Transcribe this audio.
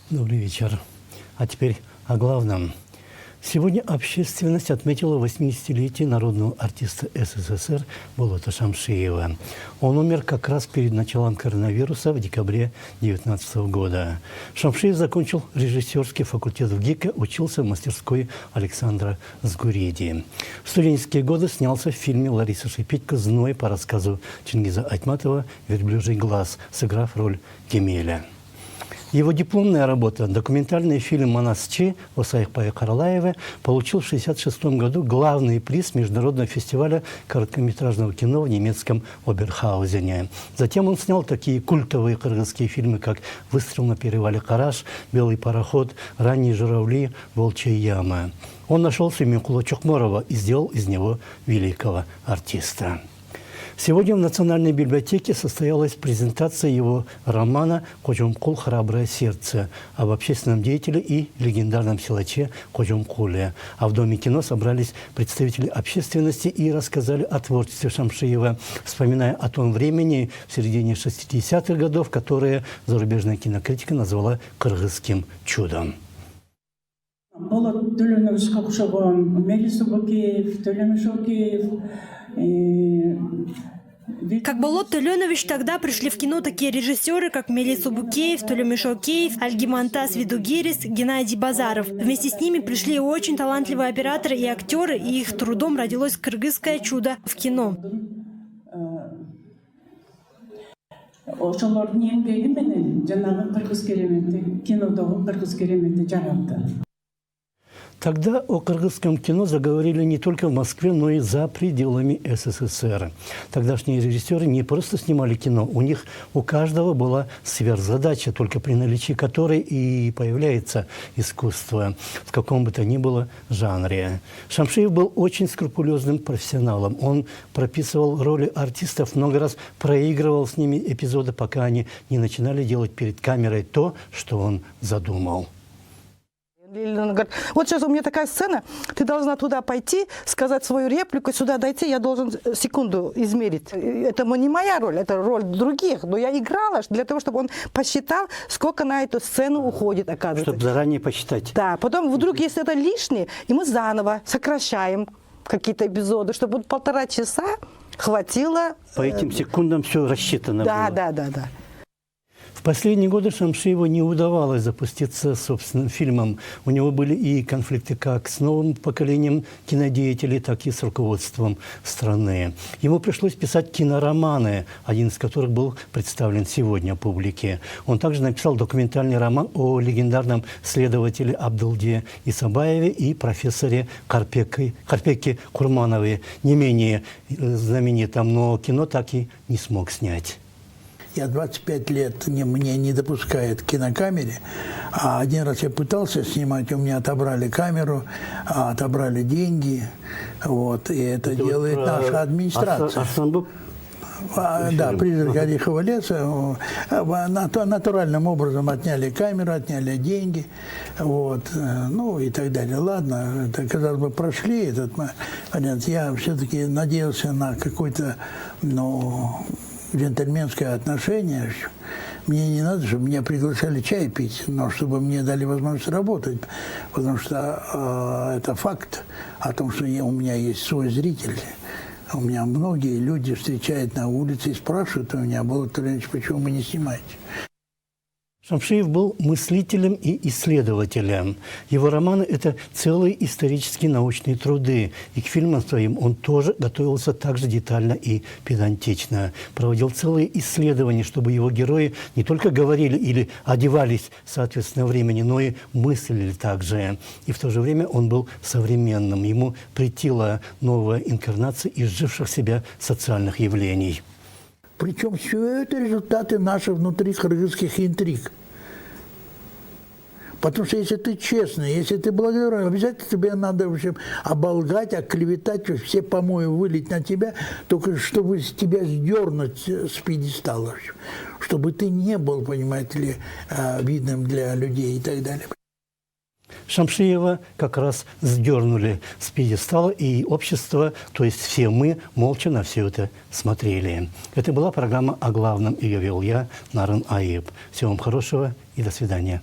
Добрый вечер. А теперь о главном. Сегодня общественность отметила 80-летие народного артиста СССР Болота Шамшиева. Он умер как раз перед началом коронавируса в декабре 2019 года. Шамшиев закончил режиссерский факультет в ГИКа, учился в мастерской Александра Сгуриди. В студенческие годы снялся в фильме Ларисы Шипитько «Зной» по рассказу Чингиза Айтматова «Верблюжий глаз», сыграв роль Кемеля. Его дипломная работа, документальный фильм «Манасчи» Осайхпая Каралаева, получил в 1966 году главный приз Международного фестиваля короткометражного кино в немецком Оберхаузене. Затем он снял такие культовые кыргызские фильмы, как «Выстрел на перевале Караш», «Белый пароход», «Ранние журавли», «Волчья яма». Он нашел Семенкула Чокморова и сделал из него великого артиста. Сегодня в Национальной библиотеке состоялась презентация его романа «Коджомкул. Храброе сердце» об общественном деятеле и легендарном силаче Коджомкуле. А в Доме кино собрались представители общественности и рассказали о творчестве Шамшиева, вспоминая о том времени в середине 60-х годов, которое зарубежная кинокритика назвала «кыргызским чудом». Болот Төлөнөбүз Кокушогон, Мелис Убакеев, Төлөнөш Океев. Как Болот Төлөнович, тогда пришли в кино такие режиссеры, как Мелис Убукеев, Төлөмеш Океев, Альгимантас Видугерис, Геннадий Базаров. Вместе с ними пришли очень талантливые операторы и актеры, и их трудом родилось кыргызское чудо в кино. Тогда о кыргызском кино заговорили не только в Москве, но и за пределами СССР. Тогдашние режиссеры не просто снимали кино, у каждого была сверхзадача, только при наличии которой и появляется искусство, в каком бы то ни было жанре. Шамшиев был очень скрупулезным профессионалом. Он прописывал роли артистов, много раз проигрывал с ними эпизоды, пока они не начинали делать перед камерой то, что он задумал. Он говорит: вот сейчас у меня такая сцена, ты должна туда пойти, сказать свою реплику, сюда дойти, я должен секунду измерить. Это не моя роль, это роль других. Но я играла для того, чтобы он посчитал, сколько на эту сцену уходит, оказывается. Чтобы заранее посчитать. Да, потом вдруг, если это лишнее, и мы заново сокращаем какие-то эпизоды, чтобы 1,5 часа хватило. По этим секундам все рассчитано было. Да. В последние годы Шамшиеву не удавалось запуститься собственным фильмом. У него были и конфликты как с новым поколением кинодеятелей, так и с руководством страны. Ему пришлось писать кинороманы, один из которых был представлен сегодня публике. Он также написал документальный роман о легендарном следователе Абдулде Исабаеве и профессоре Карпеке Курманове. Не менее знаменитом, но кино так и не смог снять. Я 25 лет, меня не допускают к кинокамере. А один раз я пытался снимать, у меня отобрали камеру, отобрали деньги. Вот, и это делает наша администрация. Да, призрак Орехового леса. Натуральным образом отняли камеру, отняли деньги. Вот, ну и так далее. Ладно, это, казалось бы, прошли этот момент. Я все-таки надеялся на какой-то, джентльменское отношение. Мне не надо, чтобы меня приглашали чай пить, но чтобы мне дали возможность работать. Потому что это факт о том, что у меня есть свой зритель. У меня многие люди встречают на улице и спрашивают у меня: Болот Төлөнович, почему вы не снимаете? Шамшиев был мыслителем и исследователем. Его романы – это целые исторические научные труды. И к фильмам своим он тоже готовился так же детально и педантично. Проводил целые исследования, чтобы его герои не только говорили или одевались соответственно времени, но и мыслили также. И в то же время он был современным. Ему претила новая инкарнация изживших себя социальных явлений. Причем все это результаты наших внутри кыргызских интриг. Потому что если ты честный, если ты благодарен, обязательно тебе надо, в общем, оболгать, оклеветать, все помои вылить на тебя, только чтобы тебя сдернуть с пьедестала, чтобы ты не был, понимаете ли, видным для людей и так далее. Шамшиева как раз сдернули с пьедестала, и общество, то есть все мы, молча на все это смотрели. Это была программа «О главном», и ее вел я, Наран Аиб. Всего вам хорошего и до свидания.